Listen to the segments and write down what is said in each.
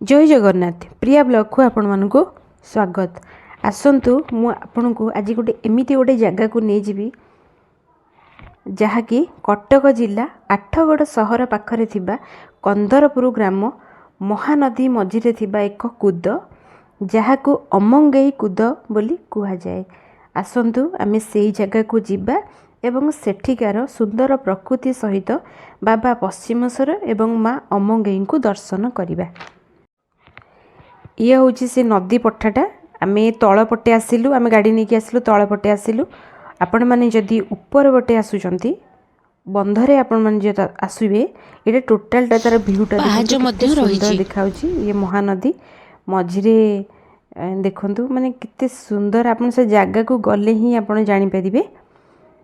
जय जगन्नाथ प्रिया ब्लॉग को आपण मानकु स्वागत। आसंतु मु आपण को आज गोटे एमिति गोटे जगह को नहीं जीवी जहाँकि कटक जिला आठगड़ सहर पाखरे थिबा कंदरपुर ग्राम महानदी मझिरे थिबा एक कूद जहाँकु अमंगई कूद बोली कुहा जाए। आसंतु आमे सेही जगह को जिबा एवं सेठिकार सुंदर प्रकृति सहित बाबा पश्चिमेश्वर एवं माँ अमंगई को दर्शन करिबा। ये हूँ से नदी पट्टाटा आम तल पटे आसिलु आम गाड़ी नहीं आसिलु तल पटे आसिलु। आपण मैंने जदि ऊपर पटे आसुचंती बंधरे आपण मैंने जो आसुबे ये टोटालटा तार भ्यूटा सुंदर देखा ये महानदी मझिरे देखंतु माने कितने सुंदर आपण से जगह को गले ही आपण जानि परिबे।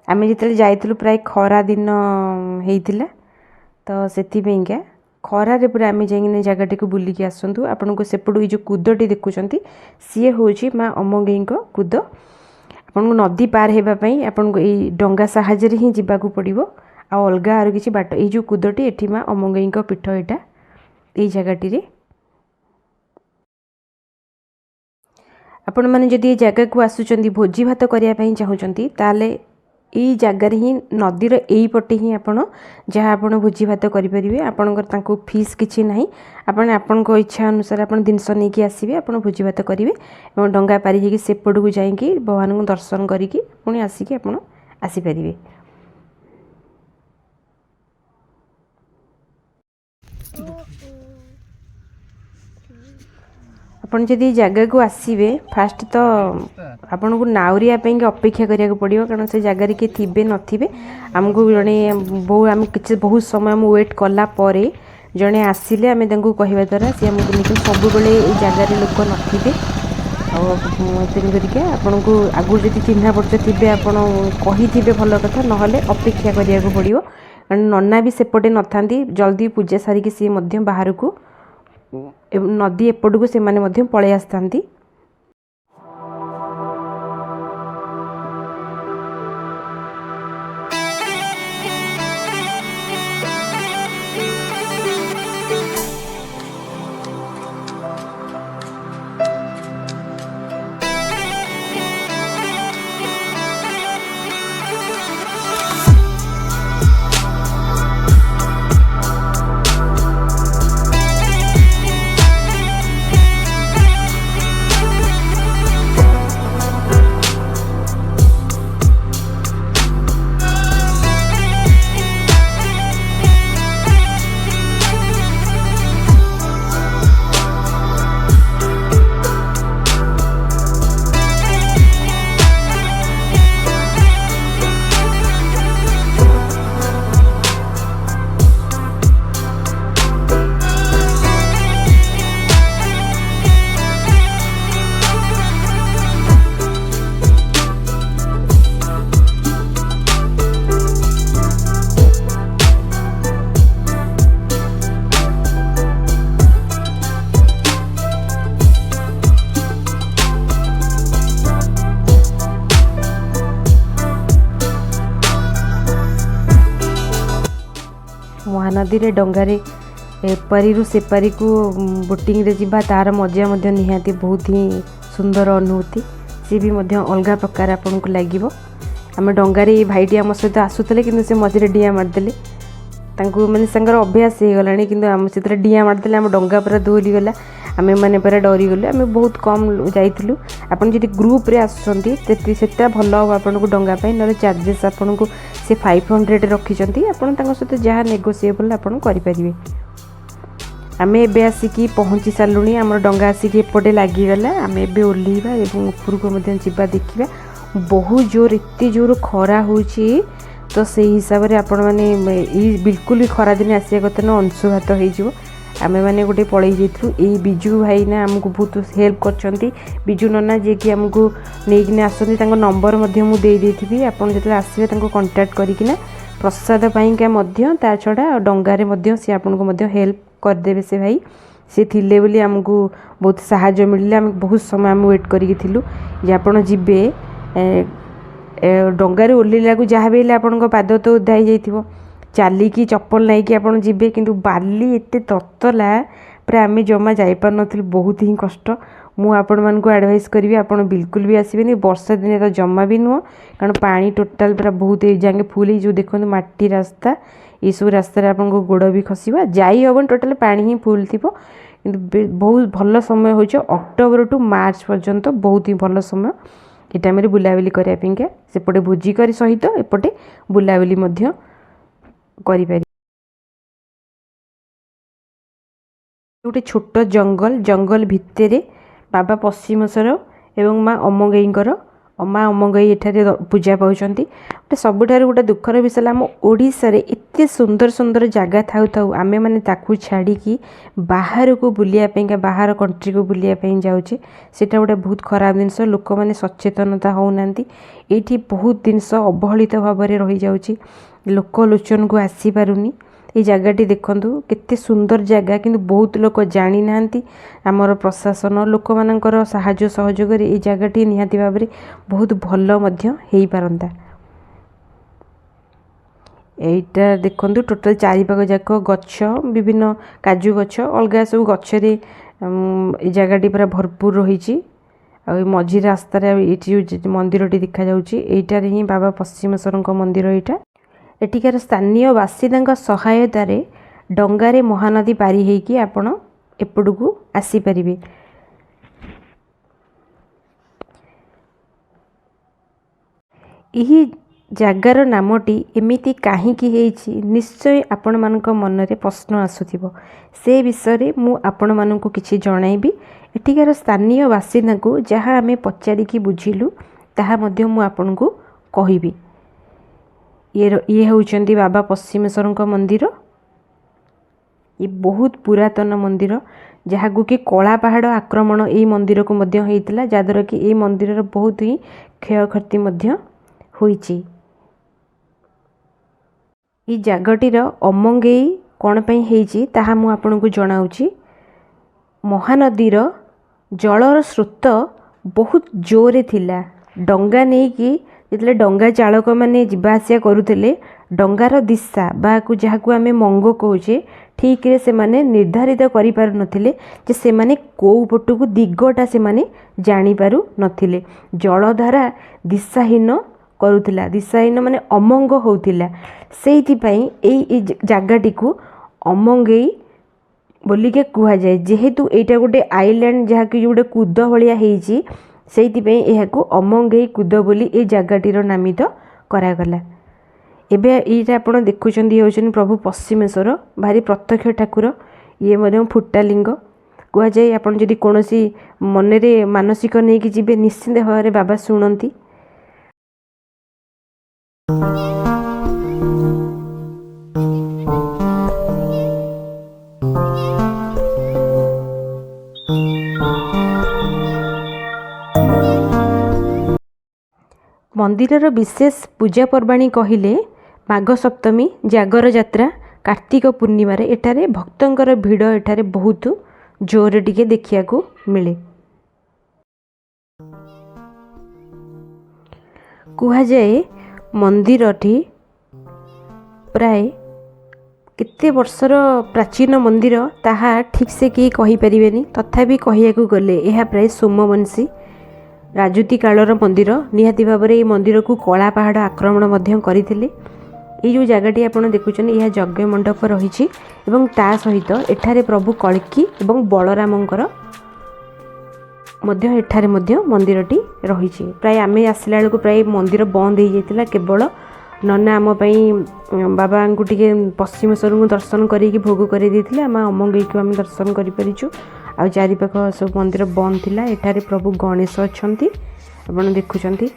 आम जिते जाइतलु प्राय खरा दिन होइतिला तो सेतिबेंका खरारे पूरा आम जाइए जगह को बुलिकी आसतु। आपन को सेपटू जो कूदटी देखुंत सी हूँ माँ अमंगई कूद। आपन को नदी पार होगापी आपन को यही डंगा साहाଯ୍य ही जावाक पड़ो आ अलग आर कि बाट ये जो कूदटी एठी माँ अमंगई पीठ यहाँ यही जगह आपण मैंने जदि जगह को आसुचंदी भोजी भात करने चाहूँगी ताले यही जगार ही नदीर यही पटे ही आपण जहाँ आप भोजी भात करेंगे। आपंकर फीस किसी ना आपण आपण इच्छा अनुसार आप जिनस नहीं आसवे आप भोजी भात करेंगे और डंगा पारी हो सेपट को जाकि भगवान को दर्शन करके पुणी आसिक आप आसीपर। आपन जदि जगह को आसवे फास्ट तो आपन को नाउरिया अपेक्षा करिया पड़ो कारण से जगार किए थे नथिबे आमको जड़े आम कि बहुत समय आम वेट कला जड़े आसिले आम कहवा द्वारा सी आमको निकल सब जगार लोक नथिबे तेणुक आपन को आगु जदि चिन्हा परिचय थे आपे भल कथा ना अपेक्षा करिया पड़ो कारण नना भी सेपटे न था जल्दी पूजा सारिकी सी बाहर को नदी एपट को से माने पलि आसता। महानदी रे डंगारे एपारी सेपारी को बोटिंग रे जिबा तार मजा निहाती बहुत ही सुंदर अनुभूति सी भी अलग प्रकार आपन को लगे। आम डंगारे भाईटी आम सहित आसुले कि से मझे डिया मारदे मानकर अभ्यास हो गला कि आम से डिया मारदे आम डंगा पूरा दोहली गला आम मैंने पूरा डरी गलु। आम बहुत कम जाइलु आपन जदि ग्रुप रे आसुचंती सेटा भल हम आपन को डंगा पाई न चार्जेस आपन को से 500 रखिंट आपन सहित जहाँ नेगोसीएबल आपन करें। आम एबे आसिकी पहुँची सारूँ आम डंगा आसिक एपटे लगिगला आम एबे ओह्लैबा और ऊपर को जा देखा बहुत जोर एत जोर खरा हो तो से हिसाब से आपण मैंने बिल्कुल भी खरा दिन आसिया कथा ना अंशुघात हो आम मैंने गोटे पलि जाइलु। यही बिजू भाई ना आमको बहुत हेल्प कर बिजू नना जी कि आमको नहीं आसती नंबर मुझे आप जो आसवे कंटाक्ट करना प्रसाद पाइंका ता छड़ा डंगारे सी आपन को हेल्प करदे से भाई सी थिले बोली आमको बहुत साहाय्य मिलले। आम बहुत समय आम वेट करिक थिलु जे आपन जिबे डंगारे ओल्लेला को जहाँ भी आपन पाद तो ओदा हो ଚାଲିକି ଚପଲ ନାଇକି ଆପଣ ଯିବେ, କିନ୍ତୁ ବାଲି ଏତେ ତତଲା ପୁରା ଆମେ ଜମା ଯାଇପାରୁନଥିଲୁ, ବହୁତ ହିଁ କଷ୍ଟ। ମୁଁ ଆପଣମାନଙ୍କୁ ଆଡ଼ଭାଇସ୍ କରିବି ଆପଣ ବିଲକୁଲ ବି ଆସିବେନି, ବର୍ଷା ଦିନେ ତ ଜମା ବି ନୁହଁ, କାରଣ ପାଣି ଟୋଟାଲ ପୁରା ବହୁତ ଏଇ ଯାକେ ଫୁଲ ହେଇଯିବ। ଦେଖନ୍ତୁ ମାଟି ରାସ୍ତା, ଏଇସବୁ ରାସ୍ତାରେ ଆପଣଙ୍କ ଗୋଡ଼ ବି ଖସିବା, ଯାଇ ହେବନି, ଟୋଟାଲ ପାଣି ହିଁ ଫୁଲ ଥିବ। କିନ୍ତୁ ବହୁତ ଭଲ ସମୟ ହେଉଛି ଅକ୍ଟୋବର ଟୁ ମାର୍ଚ୍ଚ ପର୍ଯ୍ୟନ୍ତ, ବହୁତ ହିଁ ଭଲ ସମୟ ଏ ଟାଇମ୍ରେ ବୁଲାବୁଲି କରିବା ପାଇଁକା। ସେପଟେ ଭୋଜି କରି ସହିତ ଏପଟେ ବୁଲାବୁଲି ମଧ୍ୟ କରିପାରିବେ। ଗୋଟେ ଛୋଟ ଜଙ୍ଗଲ ଭିତରେ ବାବା ପଶ୍ଚିମେଶ୍ୱର ଏବଂ ମା ଅମଙ୍ଗେଇ ଏଠାରେ ପୂଜା ପାଉଛନ୍ତି। ଗୋଟେ ସବୁଠାରୁ ଗୋଟେ ଦୁଃଖର ବିଷୟ ହେଲା ଆମ ଓଡ଼ିଶାରେ ଏତେ ସୁନ୍ଦର ସୁନ୍ଦର ଜାଗା ଥାଉ ଥାଉ ଆମେମାନେ ତାକୁ ଛାଡ଼ିକି ବାହାରକୁ ବୁଲିବା ପାଇଁକା, ବାହାର କଣ୍ଟ୍ରିକୁ ବୁଲିବା ପାଇଁ ଯାଉଛେ। ସେଇଟା ଗୋଟେ ବହୁତ ଖରାପ ଜିନିଷ। ଲୋକମାନେ ସଚେତନତା ହେଉନାହାନ୍ତି। ଏଇଠି ବହୁତ ଜିନିଷ ଅବହେଳିତ ଭାବରେ ରହିଯାଉଛି, ଲୋକ ଲୋଚନକୁ ଆସିପାରୁନି। এই ଜାଗାଟି ଦେଖନ୍ତୁ କେତେ ସୁନ୍ଦର ଜାଗା, କିନ୍ତୁ ବହୁତ ଲୋକ ଜାଣିନାହାନ୍ତି। ଆମର ପ୍ରଶାସନ ଲୋକମାନଙ୍କର ସାହାଯ୍ୟ ସହଯୋଗରେ এই ଜାଗାଟି ନିହାତି ଭାବରେ ବହୁତ ଭଲ ମଧ୍ୟ ହେଇପାରନ୍ତା। এইଟା ଦେଖନ୍ତୁ ଟୋଟାଲ ଚାରିପାଖ ଯାକ ଗଛ, ବିଭିନ୍ନ କାଜୁ ଗଛ, ଅଲଗା ସବୁ ଗଛରେ এই ଜାଗାଟି ପୁରା ଭରପୁର ରହିଛି। ଆଉ ଏ ମଝି ରାସ୍ତାରେ ଏଇଠି ଯେଉଁ ମନ୍ଦିରଟି ଦେଖାଯାଉଛି, ଏଇଟାରେ ହିଁ ବାବା ପଶ୍ଚିମେଶ୍ୱରଙ୍କ ମନ୍ଦିର। ଏଇଟା ଏଠିକାର ସ୍ଥାନୀୟ ବାସିନ୍ଦାଙ୍କ ସହାୟତାରେ ଡଙ୍ଗାରେ ମହାନଦୀ ପାରି ହେଇକି ଆପଣ ଏପଟକୁ ଆସିପାରିବେ। ଏହି ଜାଗାର ନାମଟି ଏମିତି କାହିଁକି ହେଇଛି, ନିଶ୍ଚୟ ଆପଣମାନଙ୍କ ମନରେ ପ୍ରଶ୍ନ ଆସୁଥିବ। ସେ ବିଷୟରେ ମୁଁ ଆପଣମାନଙ୍କୁ କିଛି ଜଣାଇବି। ଏଠିକାର ସ୍ଥାନୀୟ ବାସିନ୍ଦାଙ୍କୁ ଯାହା ଆମେ ପଚାରିକି ବୁଝିଲୁ ତାହା ମଧ୍ୟ ମୁଁ ଆପଣଙ୍କୁ କହିବି। ଇଏ ହେଉଛନ୍ତି ବାବା ପଶ୍ଚିମେଶ୍ୱରଙ୍କ ମନ୍ଦିର। ଇଏ ବହୁତ ପୁରାତନ ମନ୍ଦିର, ଯାହାକୁ କି କଳା ପାହାଡ଼ ଆକ୍ରମଣ ଏଇ ମନ୍ଦିରକୁ ମଧ୍ୟ ହେଇଥିଲା, ଯାହାଦ୍ୱାରା କି ଏଇ ମନ୍ଦିରର ବହୁତ ହିଁ କ୍ଷୟକ୍ଷତି ମଧ୍ୟ ହୋଇଛି। ଏଇ ଜାଗାଟିର ଅମଙ୍ଗେଇ କ'ଣ ପାଇଁ ହେଇଛି ତାହା ମୁଁ ଆପଣଙ୍କୁ ଜଣାଉଛି। ମହାନଦୀର ଜଳର ସ୍ରୋତ ବହୁତ ଜୋରରେ ଥିଲା। ଡଙ୍ଗା ନେଇକି ଯେତେବେଳେ ଡଙ୍ଗା ଚାଳକମାନେ ଯିବା ଆସିବା କରୁଥିଲେ, ଡଙ୍ଗାର ଦିଶା ଯାହାକୁ ଆମେ ମଙ୍ଗ କହୁଛେ, ଠିକରେ ସେମାନେ ନିର୍ଦ୍ଧାରିତ କରିପାରୁନଥିଲେ ଯେ ସେମାନେ କେଉଁ ପଟକୁ ଦିଗଟା ସେମାନେ ଜାଣିପାରୁନଥିଲେ। ଜଳଧାରା ଦିଶାହୀନ କରୁଥିଲା, ଦିଶାହୀନ ମାନେ ଅମଙ୍ଗ ହେଉଥିଲା। ସେଇଥିପାଇଁ ଏଇ ଜାଗାଟିକୁ ଅମଙ୍ଗେଇ ବୋଲିକି କୁହାଯାଏ। ଯେହେତୁ ଏଇଟା ଗୋଟେ ଆଇଲ୍ୟାଣ୍ଡ, ଯାହାକି ଗୋଟେ କୁଦ ଭଳିଆ ହେଇଛି, ସେଇଥିପାଇଁ ଏହାକୁ ଅମଙ୍ଗେଇ କୁଦ ବୋଲି ଏଇ ଜାଗାଟିର ନାମିତ କରାଗଲା। ଏବେ ଏଇଟା ଆପଣ ଦେଖୁଛନ୍ତି ହେଉଛନ୍ତି ପ୍ରଭୁ ପଶ୍ଚିମେଶ୍ୱର, ଭାରି ପ୍ରତ୍ୟକ୍ଷ ଠାକୁର। ଇଏ ମଧ୍ୟ ଫୁଟାଲିଙ୍ଗ କୁହାଯାଏ। ଆପଣ ଯଦି କୌଣସି ମନରେ ମାନସିକ ନେଇକି ଯିବେ, ନିଶ୍ଚିନ୍ତ ଭାବରେ ବାବା ଶୁଣନ୍ତି। ମନ୍ଦିରର ବିଶେଷ ପୂଜା ପର୍ବାଣୀ କହିଲେ ମାଘ ସପ୍ତମୀ, ଜାଗର ଯାତ୍ରା, କାର୍ତ୍ତିକ ପୂର୍ଣ୍ଣିମାରେ ଏଠାରେ ଭକ୍ତଙ୍କର ଭିଡ଼ ଏଠାରେ ବହୁତ ଜୋରରେ ଟିକେ ଦେଖିବାକୁ ମିଳେ। କୁହାଯାଏ ମନ୍ଦିରଟି ପ୍ରାୟ କେତେ ବର୍ଷର ପ୍ରାଚୀନ ମନ୍ଦିର ତାହା ଠିକ୍ସେ କେହି କହିପାରିବେନି। ତଥାପି କହିବାକୁ ଗଲେ ଏହା ପ୍ରାୟ ସୋମବଂଶୀ ରାଜୁତି କାଳର ମନ୍ଦିର। ନିହାତି ଭାବରେ ଏହି ମନ୍ଦିରକୁ କଳା ପାହାଡ଼ ଆକ୍ରମଣ ମଧ୍ୟ କରିଥିଲେ। ଏଇ ଯେଉଁ ଜାଗାଟି ଆପଣ ଦେଖୁଛନ୍ତି, ଏହା ଯଜ୍ଞ ମଣ୍ଡପ ରହିଛି ଏବଂ ତା ସହିତ ଏଠାରେ ପ୍ରଭୁ କଳ୍କି ଏବଂ ବଳରାମଙ୍କର ମଧ୍ୟ ଏଠାରେ ମଧ୍ୟ ମନ୍ଦିରଟି ରହିଛି। ପ୍ରାୟ ଆମେ ଆସିଲା ବେଳକୁ ପ୍ରାୟ ମନ୍ଦିର ବନ୍ଦ ହେଇଯାଇଥିଲା, କେବଳ ନନା ଆମ ପାଇଁ ବାବାଙ୍କୁ ଟିକେ ପଶ୍ଚିମେଶ୍ୱରଙ୍କୁ ଦର୍ଶନ କରିକି ଭୋଗ କରିଦେଇଥିଲେ। ଆମେ ଅମଙ୍ଗେଇକୁ ଆମେ ଦର୍ଶନ କରିପାରିଛୁ। ଆଉ ଚାରିପାଖ ସବୁ ମନ୍ଦିର ବନ୍ଦ ଥିଲା। ଏଠାରେ ପ୍ରଭୁ ଗଣେଶ ଅଛନ୍ତି, ଆପଣ ଦେଖୁଛନ୍ତି।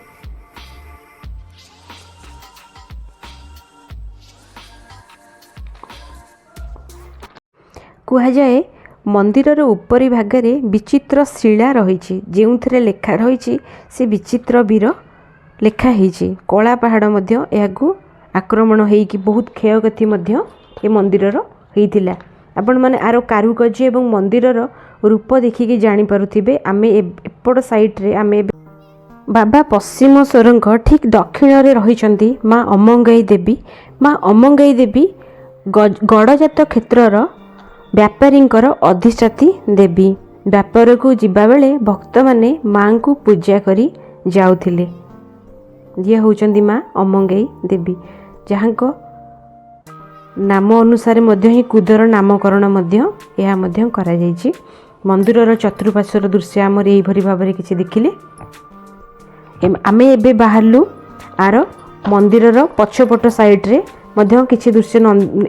କୁହାଯାଏ ମନ୍ଦିରର ଉପରି ଭାଗରେ ବିଚିତ୍ର ଶିଳା ରହିଛି, ଯେଉଁଥିରେ ଲେଖା ରହିଛି ସେ ବିଚିତ୍ର ବୀର ଲେଖା ହେଇଛି। କଳା ପାହାଡ଼ ମଧ୍ୟ ଏହାକୁ ଆକ୍ରମଣ ହେଇକି ବହୁତ କ୍ଷୟକ୍ଷତି ମଧ୍ୟ ଏ ମନ୍ଦିରର ହେଇଥିଲା। ଆପଣମାନେ ଆର କାରୁକାର୍ଯ୍ୟ ଏବଂ ମନ୍ଦିରର ରୂପ ଦେଖିକି ଜାଣିପାରୁଥିବେ। ଆମେ ଏପଟ ସାଇଡ଼ରେ ଆମେ ବାବା ପଶ୍ଚିମେଶ୍ୱରଙ୍କ ଠିକ୍ ଦକ୍ଷିଣରେ ରହିଛନ୍ତି ମା ଅମଙ୍ଗେଇ ଦେବୀ। ମା ଅମଙ୍ଗେଇ ଦେବୀ ଗଡ଼ଜାତ କ୍ଷେତ୍ରର ବ୍ୟାପାରୀଙ୍କର ଅଧିଷ୍ଠାତ୍ରୀ ଦେବୀ। ବ୍ୟାପାରକୁ ଯିବାବେଳେ ଭକ୍ତମାନେ ମାଙ୍କୁ ପୂଜା କରି ଯାଉଥିଲେ। ଯିଏ ହେଉଛନ୍ତି ମା ଅମଙ୍ଗେଇ ଦେବୀ, ଯାହାଙ୍କ ନାମ ଅନୁସାରେ ମଧ୍ୟ ହିଁ କୁଦର ନାମକରଣ ମଧ୍ୟ ଏହା ମଧ୍ୟ କରାଯାଇଛି। ମନ୍ଦିରର ଚତୁଃପାର୍ଶ୍ୱର ଦୃଶ୍ୟ ଆମର ଏଇଭଳି ଭାବରେ କିଛି ଦେଖିଲେ। ଆମେ ଏବେ ବାହାରିଲୁ ଆର ମନ୍ଦିରର ପଛପଟ ସାଇଡ଼୍ରେ ମଧ୍ୟ କିଛି ଦୃଶ୍ୟ,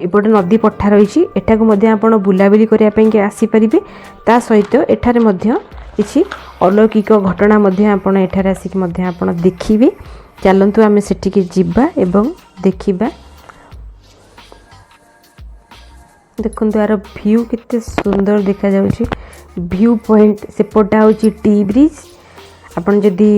ଏପଟେ ନଦୀ ପଠା ରହିଛି, ଏଠାକୁ ମଧ୍ୟ ଆପଣ ବୁଲାବୁଲି କରିବା ପାଇଁ ଆସିପାରିବେ। ତା ସହିତ ଏଠାରେ ମଧ୍ୟ କିଛି ଅଲୌକିକ ଘଟଣା ମଧ୍ୟ ଆପଣ ଏଠାରେ ଆସିକି ମଧ୍ୟ ଆପଣ ଦେଖିବେ। ଚାଲନ୍ତୁ ଆମେ ସେଠିକି ଯିବା ଏବଂ ଦେଖିବା। ଦେଖନ୍ତୁ ଆର ଭ୍ୟୁ କେତେ ସୁନ୍ଦର ଦେଖାଯାଉଛି। ଭ୍ୟୁ ପଏଣ୍ଟ ସେପଟା ହେଉଛି ଟି ବ୍ରିଜ୍। ଆପଣ ଯଦି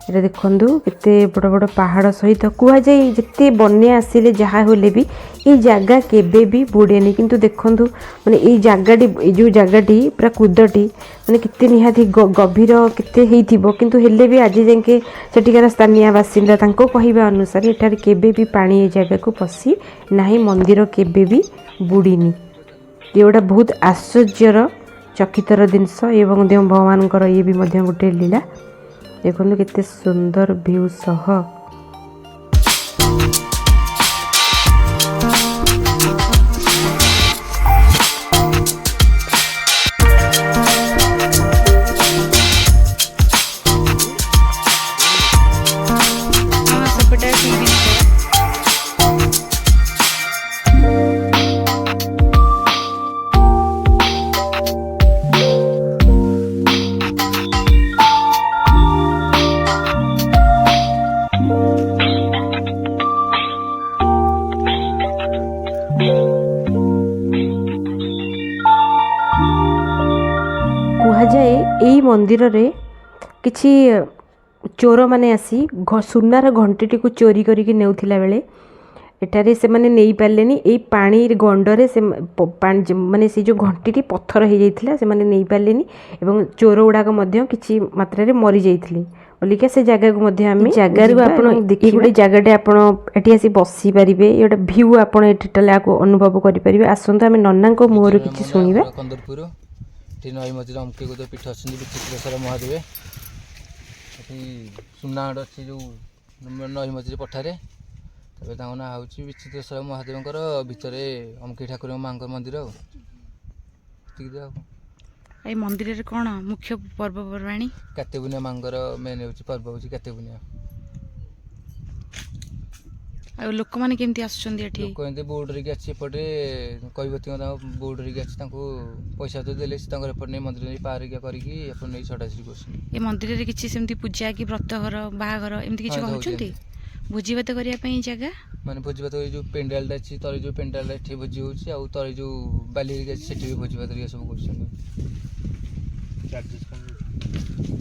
ଏଇଟା ଦେଖନ୍ତୁ କେତେ ବଡ଼ ବଡ଼ ପାହାଡ଼ ସହିତ କୁହାଯାଏ ଯେତେ ବନ୍ୟା ଆସିଲେ ଯାହା ହେଲେ ବି ଏଇ ଜାଗା କେବେ ବି ବୁଡ଼େନି। କିନ୍ତୁ ଦେଖନ୍ତୁ ମାନେ ଏଇ ଜାଗାଟି, ଏଇ ଯେଉଁ ଜାଗାଟି ପୁରା କୁଦଟି ମାନେ କେତେ ନିହାତି ଗଭୀର କେତେ ହେଇଥିବ, କିନ୍ତୁ ହେଲେ ବି ଆଜି ଯାକେ ସେଠିକାର ସ୍ଥାନୀୟ ବାସିନ୍ଦା ତାଙ୍କ କହିବା ଅନୁସାରେ ଏଠାରେ କେବେ ବି ପାଣି ଏ ଜାଗାକୁ ପଶି ନାହିଁ, ମନ୍ଦିର କେବେ ବି ବୁଡ଼ିନି। ଏଗୁଡ଼ା ବହୁତ ଆଶ୍ଚର୍ଯ୍ୟର ଚକିତର ଜିନିଷ ଏବଂ ଯେଉଁ ଭଗବାନଙ୍କର ଇଏ ବି ମଧ୍ୟ ଗୋଟେ ଲୀଳା। ଦେଖନ୍ତୁ କେତେ ସୁନ୍ଦର ଭ୍ୟୁ ସହ କୁହାଯାଏ ଏଇ ମନ୍ଦିରରେ କିଛି ଚୋରମାନେ ଆସି ସୁନାର ଘଣ୍ଟିଟିକୁ ଚୋରି କରିକି ନେଉଥିଲା ବେଳେ ଏଠାରେ ସେମାନେ ନେଇପାରିଲେନି। ଏଇ ପାଣି ଗଣ୍ଡରେ ସେ ମାନେ ସେ ଯେଉଁ ଘଣ୍ଟିଟି ପଥର ହେଇଯାଇଥିଲା, ସେମାନେ ନେଇପାରିଲେନି ଏବଂ ଚୋର ଗୁଡ଼ାକ ମଧ୍ୟ କିଛି ମାତ୍ରାରେ ମରିଯାଇଥିଲେ ବୋଲିକା ସେ ଜାଗାକୁ ମଧ୍ୟ ଆମେ ଜାଗାରୁ ଆପଣ ଦେଖି ଗୋଟେ ଜାଗାଟେ ଆପଣ ଏଠି ଆସି ବସିପାରିବେ। ଏ ଗୋଟେ ଭ୍ୟୁ ଆପଣ ଏଠି ଟୋଟାଲି ଅନୁଭବ କରିପାରିବେ। ଆସନ୍ତୁ ଆମେ ନନାଙ୍କ ମୁହଁରୁ କିଛି ଶୁଣିବା। ଏଠି ନଈ ମଝିରେ ଅମକେଇ ପୀଠ ଅଛନ୍ତି ବିଚିତ୍ରେଶ୍ୱର ମହାଦେବ। ଏଠି ସୁନାଗଡ଼ ଅଛି ଯେଉଁ ନଈ ମଝିରେ ପଠାରେ, ତାପରେ ତାଙ୍କ ନାଁ ହେଉଛି ବିଚିତ୍ରେଶ୍ୱର ମହାଦେବଙ୍କର ଭିତରେ ଅମକେଇ ଠାକୁରଙ୍କ ମାଙ୍କ ମନ୍ଦିର। ଆଉ ଏତିକି ଆଉ ଏଇ ମନ୍ଦିରରେ କ'ଣ ମୁଖ୍ୟ ପର୍ବପର୍ବାଣୀ? କାର୍ତ୍ତିକ ପୂର୍ଣ୍ଣିମା ମାଙ୍କର ମେନ୍ ହେଉଛି ପର୍ବ ହେଉଛି କାର୍ତ୍ତିକ ପୂର୍ଣ୍ଣିମା। ଆଉ ଲୋକମାନେ କେମିତି ଆସୁଛନ୍ତି ଏଠି? ଲୋକ ଏମିତି ବୋଟ୍ ଧରିକି ଆସି ଏପଟେ କୈବତୀଙ୍କ ତାଙ୍କ ବୋଟ୍ ଧରିକି ଆସି ତାଙ୍କୁ ପଇସା ତ ଦେଲେ ସେ ତାଙ୍କର ଏପଟେ ନେଇ ମନ୍ଦିର ନେଇ ପାରିକା କରିକି ଏପଟେ ନେଇ ଛଡ଼ାଛଡ଼ି କରୁଛନ୍ତି। ଏ ମନ୍ଦିରରେ କିଛି ସେମିତି ପୂଜା କି ବ୍ରତଘର ବାହାଘର ଏମିତି କିଛି କରୁଛନ୍ତି? ଭୋଜିଭାତ କରିବା ପାଇଁ ଜାଗା ମାନେ ଭୋଜିଭାତ ଏଇ ଯେଉଁ ପେଣ୍ଡାଲଟା ଅଛି, ତଳେ ଯେଉଁ ପେଣ୍ଡାଲଟା ଏଠି ଭୋଜି ହେଉଛି, ଆଉ ତଳେ ଯେଉଁ ବାଲି ହେରିକା ଅଛି ସେଠି ବି ଭୋଜିଭାତ ହେରିକା ସବୁ କରୁଛନ୍ତି।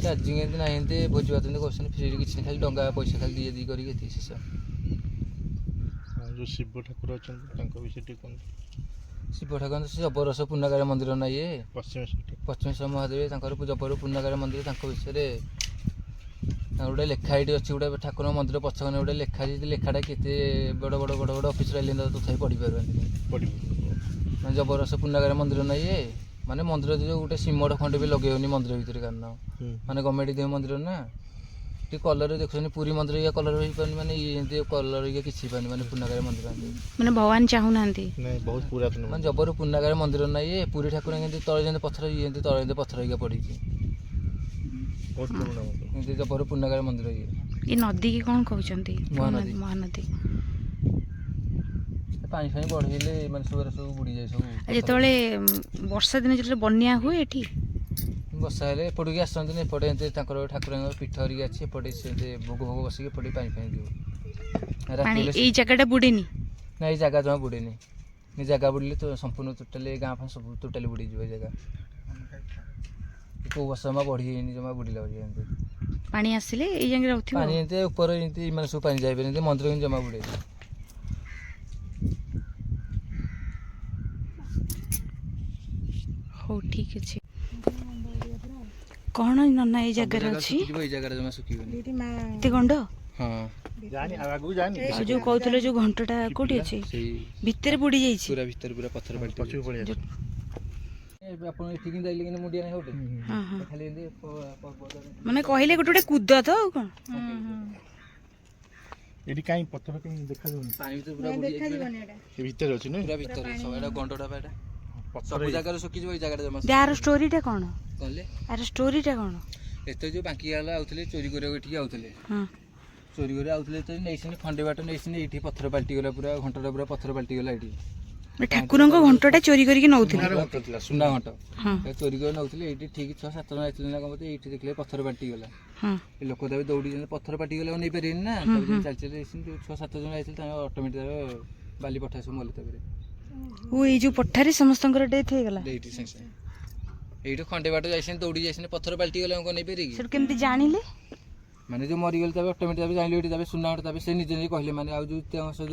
ଚାର୍ଜିଂ ଏମିତି ନାହିଁ, ଏମିତି ଭୋଜିଭାତ ଏମିତି କରୁଛନ୍ତି ଫ୍ରିରେ କିଛି ନାହିଁ, ଖାଲି ଡଙ୍ଗା ପଇସା ଖାଲି ଦିଏ କରିକି ଏତିକି ଶେଷ। ଯେଉଁ ଶିବ ଠାକୁର ଅଛନ୍ତି ତାଙ୍କ ବିଷୟରେ ଟିକେ କୁହନ୍ତୁ। ଶିବ ଠାକୁର ସେ ଜବରସ ପୁର୍ଣ୍ଣାଗାର ମନ୍ଦିର ନା ଇଏ ପଶ୍ଚିମେଶ୍ୱର ମହାଦେବ, ତାଙ୍କର ଜବର ପୁର୍ଣ୍ଣାଗାର ମନ୍ଦିର। ତାଙ୍କ ବିଷୟରେ ତାଙ୍କର ଗୋଟେ ଲେଖା ଏଇଠି ଅଛି, ଗୋଟେ ଠାକୁରଙ୍କ ମନ୍ଦିର ପଛକନେ ଗୋଟେ ଲେଖା ଅଛି। ଲେଖାଟା କେତେ ବଡ଼ ବଡ଼ ବଡ଼ ବଡ଼ ଅଫିସର ହେଲେ ତଥାପି ପଢ଼ିପାରୁନ୍ତି। ମାନେ ଜବରସ ପୁର୍ଣ୍ଣାଗାର ମନ୍ଦିର ନା ଇଏ, ମାନେ ମନ୍ଦିର ଯେଉଁ ଗୋଟେ ସିମଟ ଖଣ୍ଡେ ବି ଲଗେଇ ହେଉନି ମନ୍ଦିର ଭିତରେ, କାରଣ ମାନେ ଗଭର୍ଣ୍ଣମେଣ୍ଟ ଦେହ ମନ୍ଦିର ନା। ଟିକେ କଲର ଦେଖୁଛନ୍ତି ପୁରୀ ମନ୍ଦିର ଇଏ କଲର ହେଇପାରୁନି, ମାନେ ଇଏ ଏମିତି କଲର ଇଏ କିଛି ହେଇପାରୁନି, ମାନେ ପୁର୍ଣ୍ଣାଗାର ମନ୍ଦିର ମାନେ ଭଗବାନ ଚାହୁଁନାହାନ୍ତି। ବହୁତ ପୁରାତନ ମାନେ ଜବର ପୁର୍ଣ୍ଣାଗାର ମନ୍ଦିର ନା ଇଏ। ପୁରୀ ଠାକୁର ଏମିତି ତଳେ ଯେମିତି ପଥର, ଇଏ ଏମିତି ତଳେ ଏମିତି ପଥର ହେଇକା ପଡ଼ିଛି, ଏମିତି ଜବର ପୁର୍ଣ୍ଣାଗାର ମନ୍ଦିର ଇଏ। ଏ ନଦୀ କି କ'ଣ କହୁଛନ୍ତି? ମହାନଦୀ। ମହାନଦୀ। ପାଣି ଫାଣି ବଢ଼େଇଲେ ମାନେ ସବୁ ବୁଡ଼ିଯାଏ ସବୁ। ଯେତେବେଳେ ବର୍ଷା ଦିନେ ଯେତେବେଳେ ବନ୍ୟା ହୁଏ ଏଠି ବର୍ଷା ହେଲେ ଏପଟକୁ ଆସନ୍ତିନି, ଏପଟେ ଏମିତି ତାଙ୍କର ଠାକୁରଙ୍କ ପୀଠ ହେରିକା ଅଛି, ଏପଟେ ସେମିତି ଭୋଗ ଭୋଗ ବସିକି ଏପଟେ ପାଣି ଫାଣି ଦିଉ। ଏଇ ଜାଗାଟା ବୁଡ଼େନି ନା, ଏଇ ଜାଗା ଜମା ବୁଡ଼େନି। ଏ ଜାଗା ବୁଡ଼ିଲେ ତ ସମ୍ପୂର୍ଣ୍ଣ ଟୋଟାଲି ଗାଁ ଫାଁ ସବୁ ଟୋଟାଲି ବୁଡ଼ିଯିବ। ଏ ଜାଗା କେଉଁ ବର୍ଷ ଜମା ବଢ଼ି ହେଇନି, ଜମା ବୁଡ଼ିଲା ଭଳିଆ ଏମିତି ପାଣି ଆସିଲେ ଏଇ ଜାଗାରେ ରହୁଥିବ। ପାଣି ଏମିତି ଉପରେ ଏମିତି ମାନେ ସବୁ ପାଣି ଯାଇପାରେ, ଏମିତି ମନ୍ଦିର କିନ୍ତୁ ଜମା ବୁଡ଼େନି। ହଉ ଠିକ୍ ଅଛି। କ'ଣ ନନା ଏଇ ଜାଗାରେ ଅଛି? ଏଇ ଜାଗାରେ ଜମା ଶୁଖିବନି। ଏତେ ଗଣ୍ଡ ହଁ ଜାଣି ଆଗକୁ ଜାଣି ଆଉ ଯୋଉ କହୁଥିଲେ ଯୋଉ ଘଣ୍ଟଟା କୋଉଠି ଅଛି ସେଇ ଭିତରେ ବୁଡି ଯାଇଛି ପୁରା ଭିତରେ ପୁରା ପଥର ପାଲଟି ପଛକୁ ପଳେଇ ଆସ ଏବେ ଆପଣ ଏଠିକି ଯାଇଲେ କିନ୍ତୁ ମୁଣ୍ଡିଆ ନାହିଁ ଗୋଟେ ହଁ ହଁ ଖାଲି ଏମିତି ମାନେ କହିଲେ ଗୋଟେ ଗୋଟେ କୁଦ ତ ଆଉ କଣ ଏଠି କାଇଁ ପଥର କାଇଁ ଦେଖାଯାଉନି ପାଣି ଭିତରେ ପୁରା ବୁଡି ଯାଇଛି ଏ ଭିତରେ ଅଛି ନା ପୁରା ଭିତରେ ସବୁଆଡେ ଗଣ୍ଡଟା ବା ଏଟା ପଥର ସବୁ ଜାଗାରେ ଶୁଖିଯିବ ଏଇ ଜାଗାଟା ଜମା ଆର ଷ୍ଟୋରିଟା କଣ କହିଲେ ଆର ଷ୍ଟୋରିଟା କଣ ଏତେ ଯୋଉ ବାଙ୍କି ଗାଲା ଆଉଥିଲେ ଚୋରି କରିବାକୁ ଏଠିକି ଆଉଥିଲେ ହଁ ଚୋରି କରି ଆଉଥିଲେ ତ ନେଇସିନି ଖଣ୍ଡେ ବାଟ ନେଇସିନି ଏଇଠି ପଥର ପାଲଟିଗଲା ପୁରା ଘଣ୍ଟଟା ପୁରା ପଥର ପାଲଟିଗଲା ଏଇଠି ଠାକୁରଙ୍କ ଘଣ୍ଟଟା ଚୋରି କରିକି ନଉଥିଲେ ସୁନା ଘଣ୍ଟ ହଁ ଚୋରି କରି ନଉଥିଲେ ଏଇଠି ଠିକ 6-7 ଜଣ ଯାଇଥିଲେ ନା କଣ ବୋଧେ ଏଇଠି ଦେଖିଲେ ପଥର ପାଲଟିଗଲା ହଁ ଏ ଲୋକ ତାପରେ ଦୌଡ଼ିଛନ୍ତି ପଥର ପାଟିଗଲେ ଆଉ ନେଇପାରିବେନି ନା ତାପରେ ଚାଲି ଚାଲି ଯାଇଛନ୍ତି 6-7 ଜଣ ଯାଇଥିଲେ ତାଙ୍କ ଅଟୋମେଟିକ ବାଲି ପଠା ସବୁ ମଲେ ତାପରେ ଓ ଏଇ ଯୋଉ ପଠାରେ ସମସ୍ତଙ୍କର ଡେଥ୍ ହେଇଗଲା ଏଇଠି ସାଙ୍ଗେ ସାଙ୍ଗେ ଏଇଠି ଖଣ୍ଡେ ବାଟ ଯାଇଛନ୍ତି ଦୌଡ଼ି ଯାଇଛନ୍ତି ପଥର ପାଲଟିଗଲେ ଆଉ କଣ ନେଇପାରିବେ କି ସେଠୁ କେମିତି ଜାଣିଲେ ମାନେ ଯୋଉ ମରିଗଲେ ତାପରେ ଅଟୋମେଟିକ ତାପରେ ଜାଣିଲେ ଏଠି ତାପରେ ସୁନା ଘଣ୍ଟ ତାପରେ ସେ ନିଜେ ନିଜେ କହିଲେ ମାନେ ଆଉ ଯୋଉ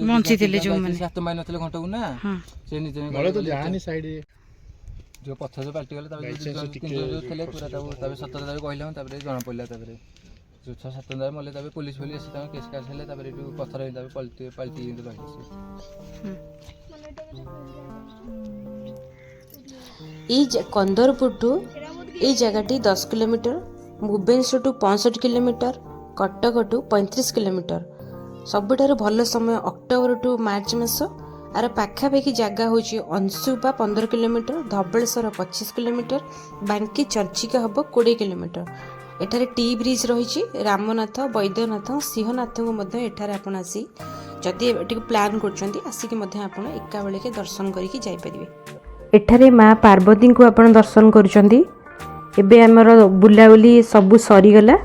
ବଞ୍ଚିଥିଲେ ଯୋଉମାନେ ସେ ହାତ ମାରି ନଥିଲେ ଘଣ୍ଟକୁ ନା ହଁ ସେ ନିଜେ ନିଜେ ମଳେ ତ କହିଲେ ଜାଣି ସାଇଡ ଯୋଉ ପଥର ଯୋଉ ପାଲଟିଗଲେ ତାପରେ By chance ଟିକେ ଯୋଉ ଥିଲେ ପୁରା ତାପରେ ସତରେ ତାପରେ କହିଲେ ତାପରେ ଜଣା ପଡ଼ିଲା ତାପରେ ଯୋଉ 6-7 ଜଣ ମଲେ ତାପରେ ପୋଲିସ ଫୋଲିସ ଆସି ତାଙ୍କ କେସ୍ କାସ୍ ହେଲେ ତାପରେ ଏଠୁ ପଥର ତାପରେ ପାଲଟି ଯେମିତି ରହିଲେ ସେ କନ୍ଦରପୁରଠୁ ଏଇ ଜାଗାଟି 10 କିଲୋମିଟର ଭୁବନେଶ୍ୱରଠୁ 65 କିଲୋମିଟର କଟକଠୁ 35 କିଲୋମିଟର ସବୁଠାରୁ ଭଲ ସମୟ ଅକ୍ଟୋବର ଟୁ ମାର୍ଚ୍ଚ ମାସ ଆର ପାଖାପାଖି ଜାଗା ହେଉଛି ଅଂଶୁପା 15 କିଲୋମିଟର ଧବଳେଶ୍ୱର 25 କିଲୋମିଟର ବାଙ୍କି ଚର୍ଚ୍ଚିକା ହେବ 20 କିଲୋମିଟର ଏଠାରେ ଟି ବ୍ରିଜ୍ ରହିଛି ରାମନାଥ ବୈଦ୍ୟନାଥ ସିଂହନାଥଙ୍କୁ ମଧ୍ୟ ଏଠାରେ ଆପଣ ଆସି ଯଦି ଏଠିକି ପ୍ଲାନ୍ କରୁଛନ୍ତି ଆସିକି ମଧ୍ୟ ଆପଣ ଏକା ବେଳକେ ଦର୍ଶନ କରିକି ଯାଇପାରିବେ ଏଠାରେ ମା ପାର୍ବତୀଙ୍କୁ ଆପଣ ଦର୍ଶନ କରୁଛନ୍ତି ଏବେ ଆମର ବୁଲାବୁଲି ସବୁ ସରିଗଲା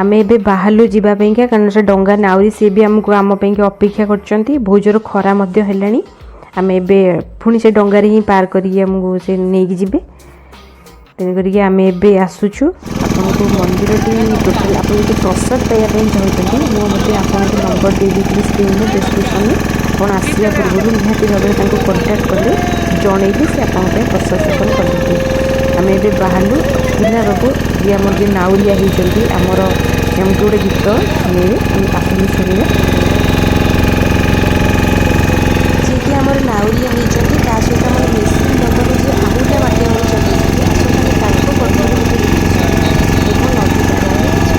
ଆମେ ଏବେ ବାହାରଲୁ ଯିବା ପାଇଁକା କାରଣ ସେ ଡଙ୍ଗା ନାଉରୀ ସିଏ ବି ଆମକୁ ଆମ ପାଇଁକି ଅପେକ୍ଷା କରିଛନ୍ତି ବହୁତ ଜୋର ଖରା ମଧ୍ୟ ହେଲାଣି ଆମେ ଏବେ ପୁଣି ସେ ଡଙ୍ଗାରେ ହିଁ ପାର କରିକି ଆମକୁ ସେ ନେଇକି ଯିବେ ତେଣୁ କରିକି ଆମେ ଏବେ ଆସୁଛୁ ଆପଣଙ୍କୁ ମନ୍ଦିରଟି ଟୋଟାଲ ଆପଣ ଯଦି ପ୍ରସାଦ ପାଇବା ପାଇଁ ଚାହୁଁଛନ୍ତି ମୁଁ ମଧ୍ୟ ଆପଣଙ୍କୁ ନମ୍ବର ଦେଇଦେଇଥିଲି ସ୍କ୍ରିନ୍ରେ ଡିସ୍କ୍ରିପ୍ସନ୍ରେ ଆପଣ ଆସିବା ପୂର୍ବରୁ ନିହାତି ଭାବରେ ତାଙ୍କୁ କଣ୍ଟାକ୍ଟ କଲେ ଜଣେଇଲେ ସେ ଆପଣଙ୍କ ପାଇଁ ପ୍ରସାଦ ସେବନ କରିଦେଇଥିଲେ ଆମେ ଏବେ ବାହାରିଲୁ ପିଲା ବାବୁ ଯିଏ ଆମର ଯିଏ ନାଉରିଆ ହେଇଛନ୍ତି ଆମର ଏମିତି ଗୋଟେ ଗୀତ ଶୁଣେଇବେ ଆମେ ଆସନ୍ତୁ ଶୁଣିବା ଯିଏକି ଆମର ନାଉରିଆ ହେଇଛନ୍ତି ତା ସହିତ ଆମର ମେସିନ୍ ଡଙ୍ଗରେ ଯିଏ ଆହୁଲା ମାଟି ଆମର ଚଲେଇଛନ୍ତି ଆସନ୍ତୁ ତାଙ୍କ କଣ୍ଠରେ ଗୋଟେ ଗୀତ ଶୁଣିବା ଏବଂ ନଦୀ ପାର ଆମେ ଯିବା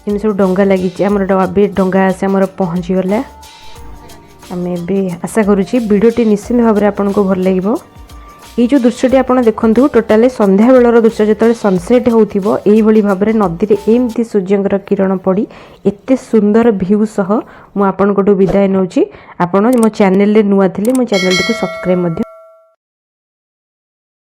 ଏମିତି ସବୁ ଡଙ୍ଗା ଲାଗିଛି ଆମର ଏବେ ଡଙ୍ଗା ଆସି ଆମର ପହଞ୍ଚିଗଲା ଆମେ ଏବେ ଆଶା କରୁଛି ଭିଡ଼ିଓଟି ନିଶ୍ଚିନ୍ତ ଭାବରେ ଆପଣଙ୍କୁ ଭଲ ଲାଗିବ ଏଇ ଯେଉଁ ଦୃଶ୍ୟଟି ଆପଣ ଦେଖନ୍ତୁ ଟୋଟାଲି ସନ୍ଧ୍ୟାବେଳର ଦୃଶ୍ୟ ଯେତେବେଳେ ସନସେଟ୍ ହେଉଥିବ ଏଇଭଳି ଭାବରେ ନଦୀରେ ଏମିତି ସୂର୍ଯ୍ୟଙ୍କର କିରଣ ପଡ଼ି ଏତେ ସୁନ୍ଦର ଭିଉ ସହ ମୁଁ ଆପଣଙ୍କଠୁ ବିଦାୟ ନେଉଛି ଆପଣ ମୋ ଚ୍ୟାନେଲରେ ନୂଆ ଥିଲେ ମୋ ଚ୍ୟାନେଲଟିକୁ ସବସ୍କ୍ରାଇବ୍ ମଧ୍ୟ